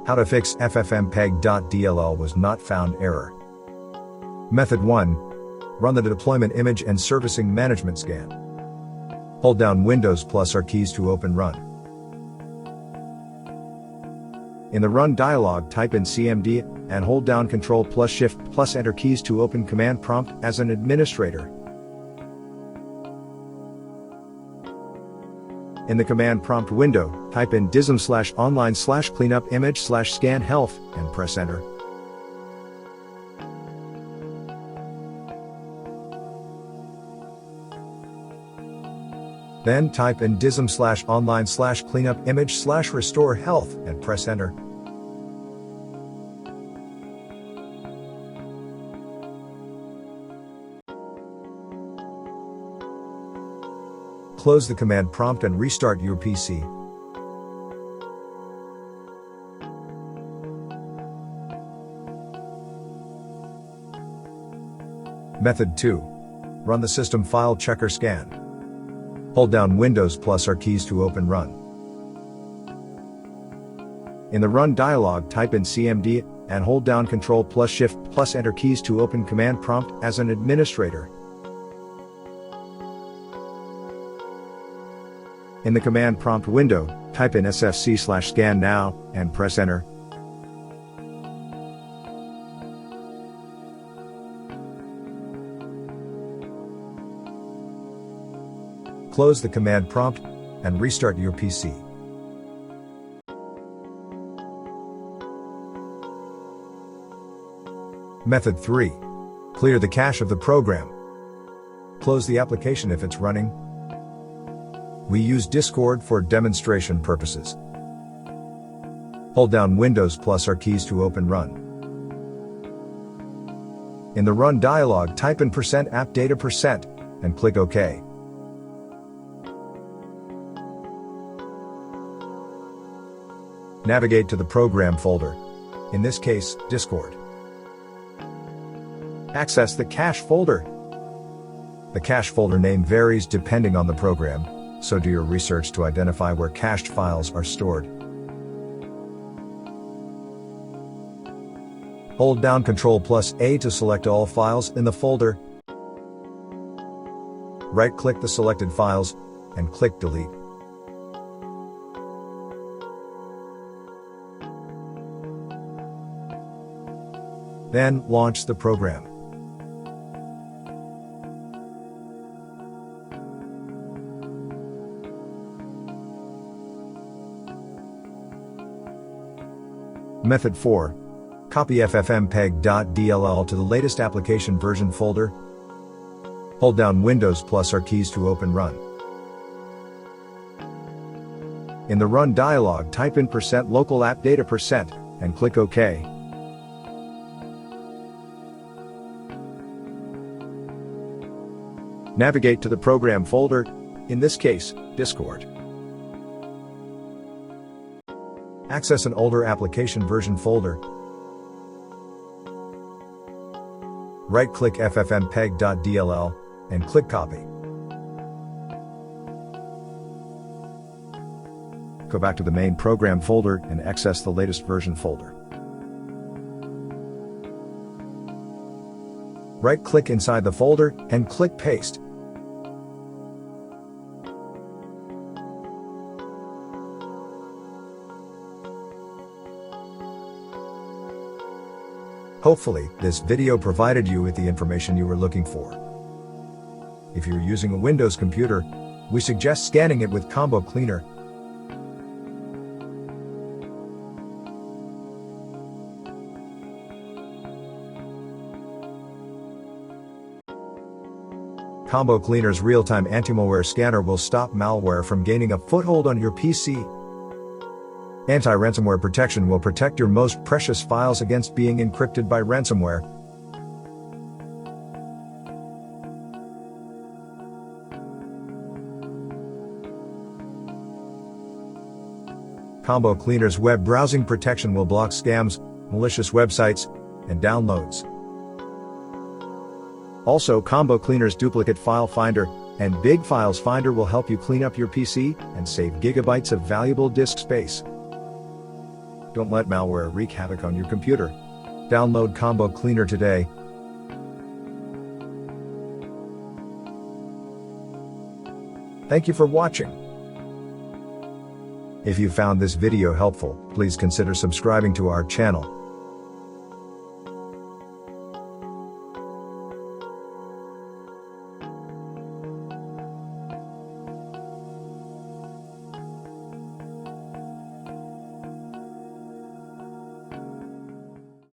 How to fix ffmpeg.dll was not found error. Method 1. Run the deployment image and servicing management scan. Hold down Windows plus R keys to open Run. In the Run dialog, type in CMD and hold down Ctrl plus Shift plus Enter keys to open command prompt as an administrator. In the command prompt window, type in DISM/online/cleanup image/scan health and press Enter. Then type in DISM/online/cleanup image/restore health and press Enter. Close the command prompt and restart your PC. Method 2. Run the system file checker scan. Hold down Windows plus R keys to open Run. In the Run dialog, type in CMD and hold down Ctrl plus Shift plus Enter keys to open command prompt as an administrator. In the command prompt window, type in sfc/scan now and press Enter. Close the command prompt and restart your PC. Method 3. Clear the cache of the program. Close the application if it's running. We use Discord for demonstration purposes. Hold down Windows plus R keys to open Run. In the Run dialog, type in %appdata% and click OK. Navigate to the program folder, in this case, Discord. Access the cache folder. The cache folder name varies depending on the program, so do your research to identify where cached files are stored. Hold down Ctrl plus A to select all files in the folder. Right-click the selected files and click Delete. Then launch the program. Method 4. Copy ffmpeg.dll to the latest application version folder. Hold down Windows plus R keys to open Run. In the Run dialog, type in %localappdata% and click OK. Navigate to the program folder, in this case, Discord. Access an older application version folder. Right-click ffmpeg.dll and click Copy. Go back to the main program folder and access the latest version folder. Right-click inside the folder and click Paste. Hopefully, this video provided you with the information you were looking for. If you're using a Windows computer, we suggest scanning it with Combo Cleaner. Combo Cleaner's real-time anti-malware scanner will stop malware from gaining a foothold on your PC. Anti-ransomware protection will protect your most precious files against being encrypted by ransomware. Combo Cleaner's web browsing protection will block scams, malicious websites, and downloads. Also, Combo Cleaner's Duplicate File Finder and Big Files Finder will help you clean up your PC and save gigabytes of valuable disk space. Don't let malware wreak havoc on your computer. Download Combo Cleaner today. Thank you for watching. If you found this video helpful, please consider subscribing to our channel.